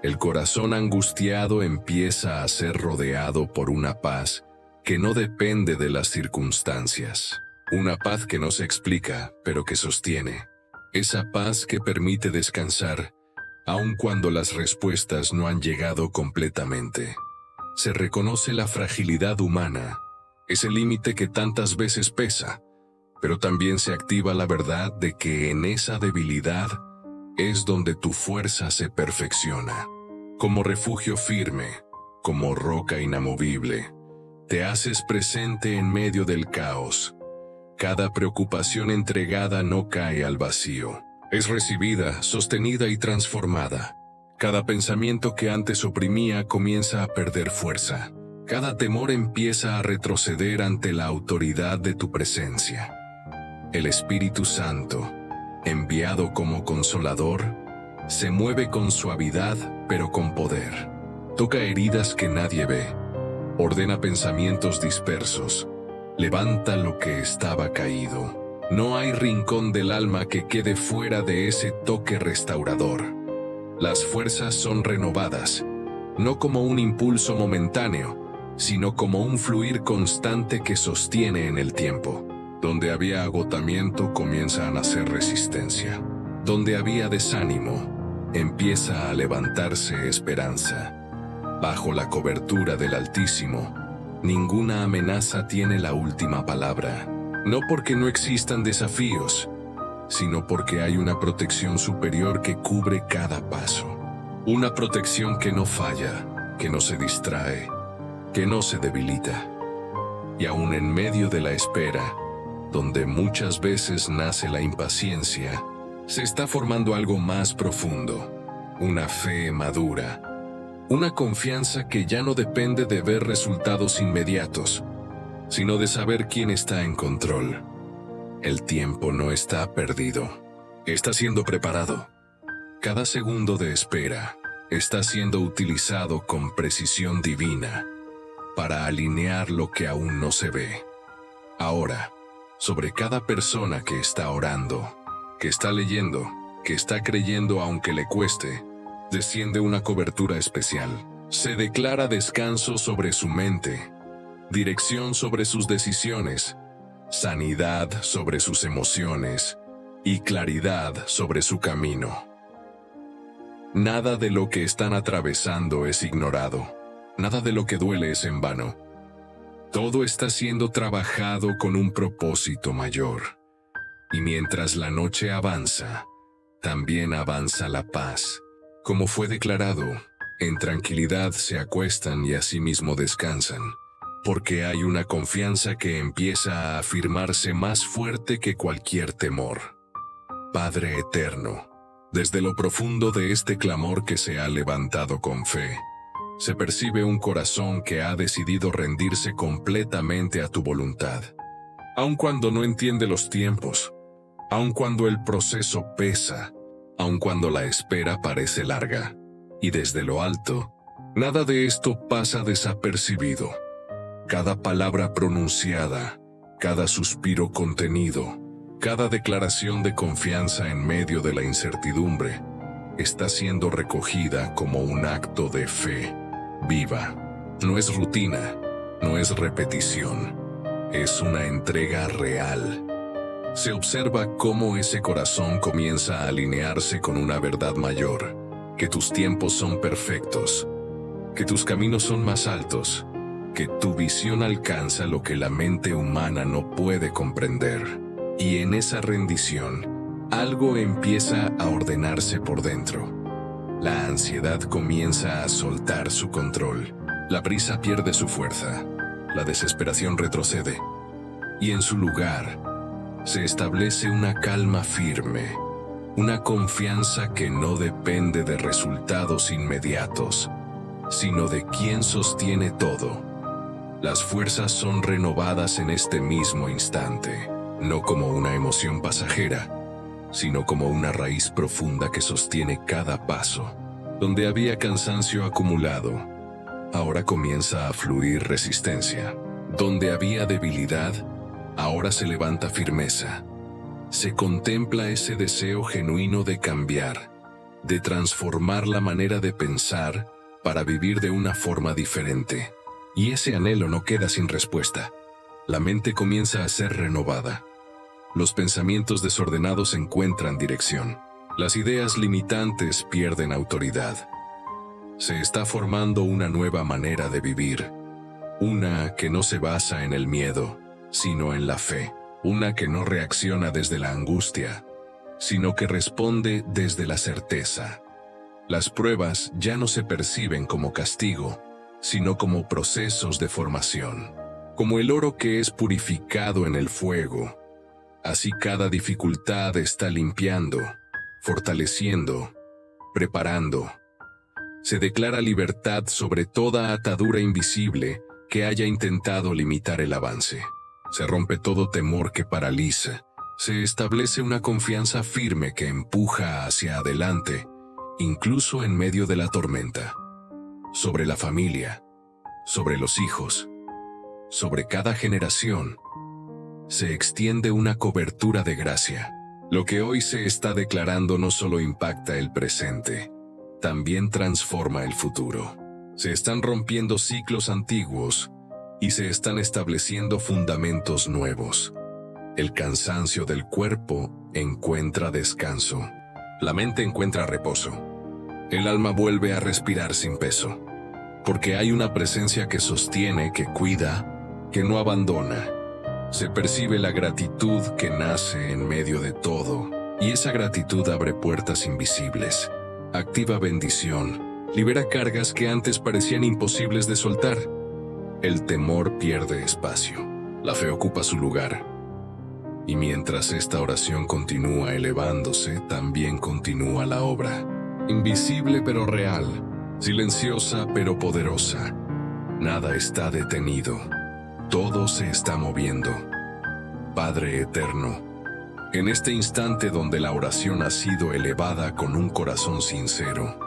El corazón angustiado empieza a ser rodeado por una paz que no depende de las circunstancias. Una paz que no se explica, pero que sostiene. Esa paz que permite descansar, aun cuando las respuestas no han llegado completamente. Se reconoce la fragilidad humana, ese límite que tantas veces pesa, pero también se activa la verdad de que en esa debilidad es donde tu fuerza se perfecciona. Como refugio firme, como roca inamovible, te haces presente en medio del caos. Cada preocupación entregada no cae al vacío. Es recibida, sostenida y transformada. Cada pensamiento que antes oprimía comienza a perder fuerza. Cada temor empieza a retroceder ante la autoridad de tu presencia. El Espíritu Santo, enviado como consolador, se mueve con suavidad pero con poder. Toca heridas que nadie ve. Ordena pensamientos dispersos. Levanta lo que estaba caído. No hay rincón del alma que quede fuera de ese toque restaurador. Las fuerzas son renovadas, no como un impulso momentáneo, sino como un fluir constante que sostiene en el tiempo. Donde había agotamiento comienza a nacer resistencia. Donde había desánimo, empieza a levantarse esperanza. Bajo la cobertura del Altísimo, ninguna amenaza tiene la última palabra. No porque no existan desafíos, sino porque hay una protección superior que cubre cada paso. Una protección que no falla, que no se distrae, que no se debilita. Y aún en medio de la espera, donde muchas veces nace la impaciencia, se está formando algo más profundo, una fe madura, una confianza que ya no depende de ver resultados inmediatos, sino de saber quién está en control. El tiempo no está perdido, está siendo preparado. Cada segundo de espera está siendo utilizado con precisión divina para alinear lo que aún no se ve. Ahora, sobre cada persona que está orando, que está leyendo, que está creyendo aunque le cueste, desciende una cobertura especial. Se declara descanso sobre su mente, dirección sobre sus decisiones, sanidad sobre sus emociones y claridad sobre su camino. Nada de lo que están atravesando es ignorado, nada de lo que duele es en vano. Todo está siendo trabajado con un propósito mayor. Y mientras la noche avanza, también avanza la paz. Como fue declarado, en tranquilidad se acuestan y asimismo descansan, porque hay una confianza que empieza a afirmarse más fuerte que cualquier temor. Padre eterno, desde lo profundo de este clamor que se ha levantado con fe, se percibe un corazón que ha decidido rendirse completamente a tu voluntad. Aun cuando no entiende los tiempos, aun cuando el proceso pesa, aun cuando la espera parece larga, y desde lo alto, nada de esto pasa desapercibido. Cada palabra pronunciada, cada suspiro contenido, cada declaración de confianza en medio de la incertidumbre, está siendo recogida como un acto de fe viva. No es rutina, no es repetición, es una entrega real. Se observa cómo ese corazón comienza a alinearse con una verdad mayor, que tus tiempos son perfectos, que tus caminos son más altos, que tu visión alcanza lo que la mente humana no puede comprender. Y en esa rendición, algo empieza a ordenarse por dentro. La ansiedad comienza a soltar su control, la prisa pierde su fuerza, la desesperación retrocede, y en su lugar, se establece una calma firme, una confianza que no depende de resultados inmediatos, sino de quien sostiene todo. Las fuerzas son renovadas en este mismo instante, no como una emoción pasajera, sino como una raíz profunda que sostiene cada paso. Donde había cansancio acumulado, ahora comienza a fluir resistencia. Donde había debilidad, ahora se levanta firmeza. Se contempla ese deseo genuino de cambiar, de transformar la manera de pensar para vivir de una forma diferente. Y ese anhelo no queda sin respuesta. La mente comienza a ser renovada. Los pensamientos desordenados encuentran dirección. Las ideas limitantes pierden autoridad. Se está formando una nueva manera de vivir. Una que no se basa en el miedo, sino en la fe. Una que no reacciona desde la angustia, sino que responde desde la certeza. Las pruebas ya no se perciben como castigo, sino como procesos de formación. Como el oro que es purificado en el fuego, así cada dificultad está limpiando, fortaleciendo, preparando. Se declara libertad sobre toda atadura invisible que haya intentado limitar el avance. Se rompe todo temor que paraliza. Se establece una confianza firme que empuja hacia adelante, incluso en medio de la tormenta. sobre la familia, sobre los hijos, sobre cada generación, se extiende una cobertura de gracia. Lo que hoy se está declarando no solo impacta el presente, también transforma el futuro. Se están rompiendo ciclos antiguos y se están estableciendo fundamentos nuevos. El cansancio del cuerpo encuentra descanso. La mente encuentra reposo. El alma vuelve a respirar sin peso. Porque hay una presencia que sostiene, que cuida, que no abandona. Se percibe la gratitud que nace en medio de todo, y esa gratitud abre puertas invisibles, activa bendición, libera cargas que antes parecían imposibles de soltar. El temor pierde espacio, la fe ocupa su lugar. Y mientras esta oración continúa elevándose, también continúa la obra. Invisible pero real, silenciosa pero poderosa. Nada está detenido. Todo se está moviendo. Padre eterno, en este instante donde la oración ha sido elevada con un corazón sincero,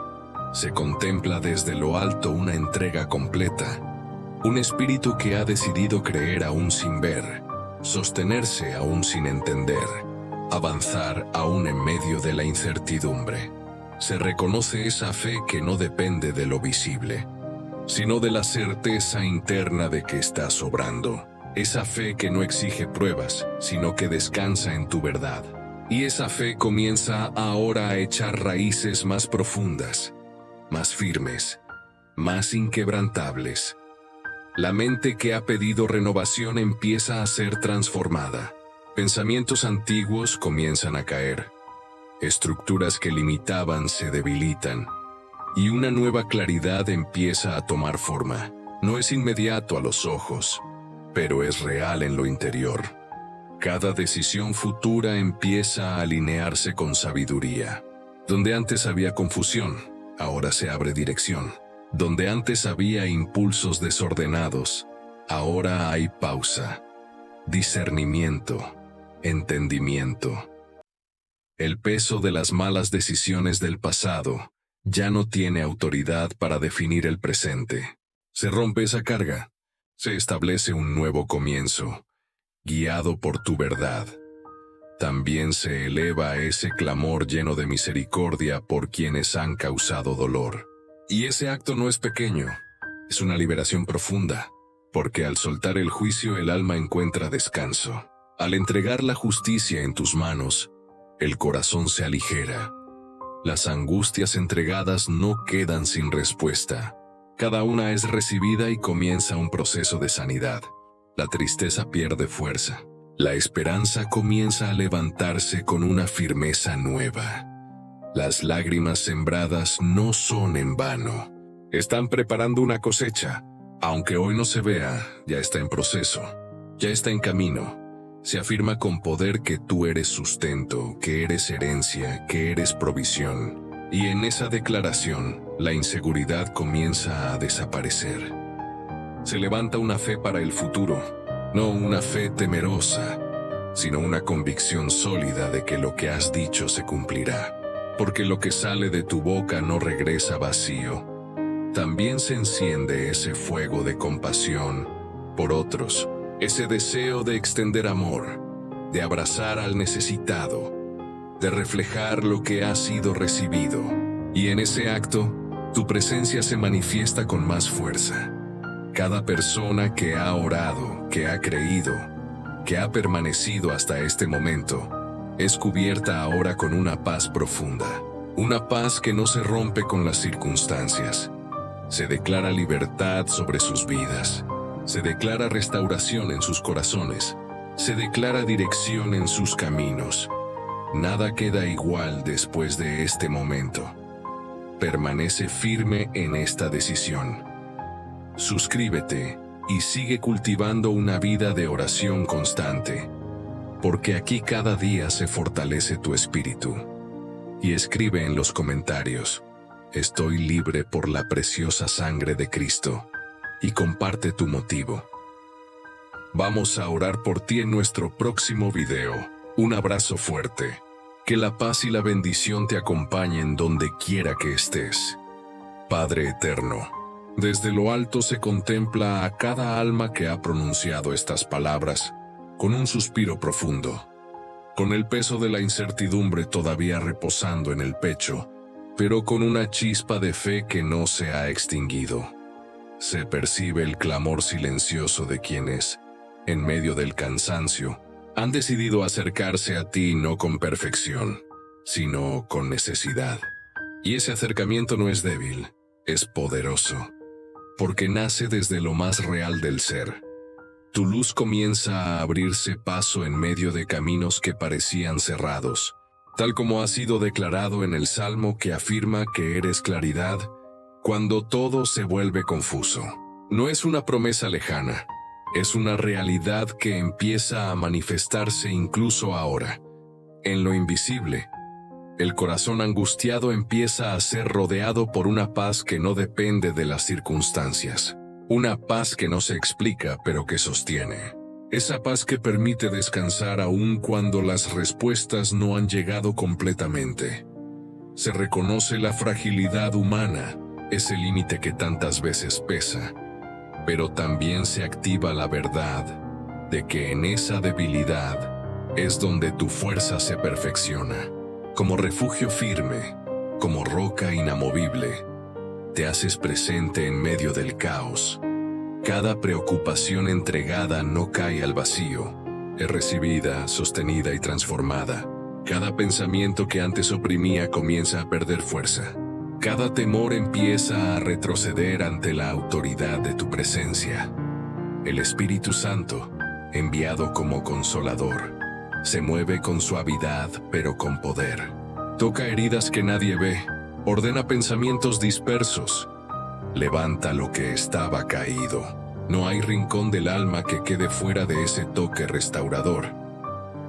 se contempla desde lo alto una entrega completa. Un espíritu que ha decidido creer aún sin ver, sostenerse aún sin entender, avanzar aún en medio de la incertidumbre. Se reconoce esa fe que no depende de lo visible, sino de la certeza interna de que estás obrando. Esa fe que no exige pruebas, sino que descansa en tu verdad. Y esa fe comienza ahora a echar raíces más profundas, más firmes, más inquebrantables. La mente que ha pedido renovación empieza a ser transformada. Pensamientos antiguos comienzan a caer. Estructuras que limitaban se debilitan. Y una nueva claridad empieza a tomar forma. No es inmediato a los ojos, pero es real en lo interior. Cada decisión futura empieza a alinearse con sabiduría. Donde antes había confusión, ahora se abre dirección. Donde antes había impulsos desordenados, ahora hay pausa, discernimiento, entendimiento. El peso de las malas decisiones del pasado ya no tiene autoridad para definir el presente. Se rompe esa carga. Se establece un nuevo comienzo, guiado por tu verdad. También se eleva ese clamor lleno de misericordia por quienes han causado dolor. Y ese acto no es pequeño, es una liberación profunda, porque al soltar el juicio el alma encuentra descanso. Al entregar la justicia en tus manos, el corazón se aligera. Las angustias entregadas no quedan sin respuesta. Cada una es recibida y comienza un proceso de sanidad. La tristeza pierde fuerza. La esperanza comienza a levantarse con una firmeza nueva. Las lágrimas sembradas no son en vano. Están preparando una cosecha. Aunque hoy no se vea, ya está en proceso. Ya está en camino. Se afirma con poder que tú eres sustento, que eres herencia, que eres provisión. Y en esa declaración, la inseguridad comienza a desaparecer. Se levanta una fe para el futuro, no una fe temerosa, sino una convicción sólida de que lo que has dicho se cumplirá. Porque lo que sale de tu boca no regresa vacío. También se enciende ese fuego de compasión por otros, ese deseo de extender amor, de abrazar al necesitado, de reflejar lo que ha sido recibido. Y en ese acto, tu presencia se manifiesta con más fuerza. Cada persona que ha orado, que ha creído, que ha permanecido hasta este momento, es cubierta ahora con una paz profunda. Una paz que no se rompe con las circunstancias. Se declara libertad sobre sus vidas. Se declara restauración en sus corazones. Se declara dirección en sus caminos. Nada queda igual después de este momento. Permanece firme en esta decisión. Suscríbete y sigue cultivando una vida de oración constante, porque aquí cada día se fortalece tu espíritu. Y escribe en los comentarios: estoy libre por la preciosa sangre de Cristo, y comparte tu motivo. Vamos a orar por ti en nuestro próximo video. Un abrazo fuerte. Que la paz y la bendición te acompañen donde quiera que estés. Padre eterno, Desde lo alto se contempla a cada alma que ha pronunciado estas palabras con un suspiro profundo, con el peso de la incertidumbre todavía reposando en el pecho, pero con una chispa de fe que no se ha extinguido. Se percibe el clamor silencioso de quienes, en medio del cansancio, han decidido acercarse a ti no con perfección, sino con necesidad. Y ese acercamiento no es débil, es poderoso, porque nace desde lo más real del ser. Tu luz comienza a abrirse paso en medio de caminos que parecían cerrados, tal como ha sido declarado en el Salmo que afirma que eres claridad cuando todo se vuelve confuso. No es una promesa lejana, es una realidad que empieza a manifestarse incluso ahora. En lo invisible, el corazón angustiado empieza a ser rodeado por una paz que no depende de las circunstancias. Una paz que no se explica, pero que sostiene. Esa paz que permite descansar aún cuando las respuestas no han llegado completamente. Se reconoce la fragilidad humana, ese límite que tantas veces pesa, pero también se activa la verdad de que en esa debilidad es donde tu fuerza se perfecciona. Como refugio firme, como roca inamovible, te haces presente en medio del caos. Cada preocupación entregada no cae al vacío, es recibida, sostenida y transformada. Cada pensamiento que antes oprimía comienza a perder fuerza. Cada temor empieza a retroceder ante la autoridad de tu presencia. El Espíritu Santo, enviado como consolador, se mueve con suavidad pero con poder. Toca heridas que nadie ve, ordena pensamientos dispersos, levanta lo que estaba caído. No hay rincón del alma que quede fuera de ese toque restaurador.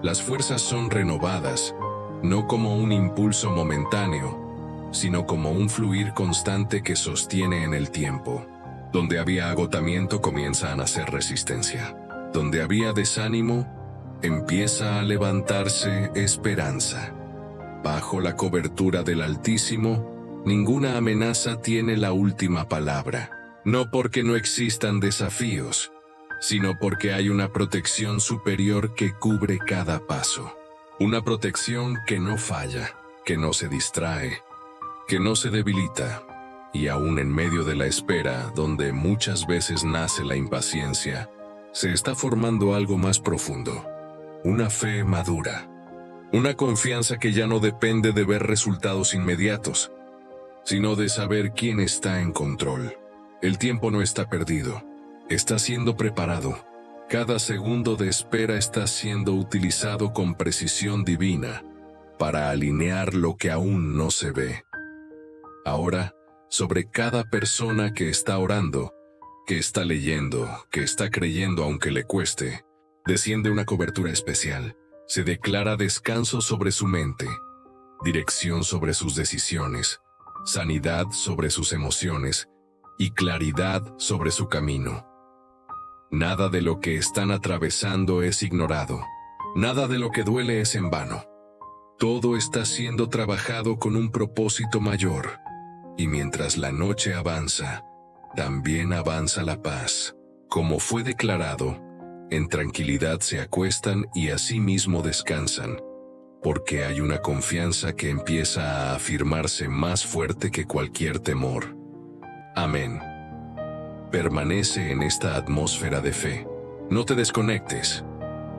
Las fuerzas son renovadas, no como un impulso momentáneo, sino como un fluir constante que sostiene en el tiempo. Donde había agotamiento comienza a nacer resistencia. Donde había desánimo, empieza a levantarse esperanza. Bajo la cobertura del Altísimo, ninguna amenaza tiene la última palabra. No porque no existan desafíos, sino porque hay una protección superior que cubre cada paso. Una protección que no falla, que no se distrae, que no se debilita. Y aún en medio de la espera, donde muchas veces nace la impaciencia, se está formando algo más profundo. Una fe madura. Una confianza que ya no depende de ver resultados inmediatos, sino de saber quién está en control. El tiempo no está perdido, está siendo preparado. Cada segundo de espera está siendo utilizado con precisión divina para alinear lo que aún no se ve. Ahora, sobre cada persona que está orando, que está leyendo, que está creyendo aunque le cueste, desciende una cobertura especial. Se declara descanso sobre su mente, dirección sobre sus decisiones, sanidad sobre sus emociones y claridad sobre su camino. Nada de lo que están atravesando es ignorado. Nada de lo que duele es en vano. Todo está siendo trabajado con un propósito mayor. Y mientras la noche avanza, también avanza la paz. Como fue declarado, en tranquilidad se acuestan y asimismo descansan, porque hay una confianza que empieza a afirmarse más fuerte que cualquier temor. Amén. Permanece en esta atmósfera de fe. No te desconectes.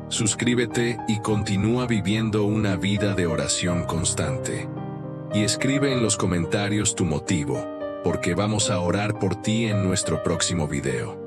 Suscríbete y continúa viviendo una vida de oración constante. Y escribe en los comentarios tu motivo, porque vamos a orar por ti en nuestro próximo video.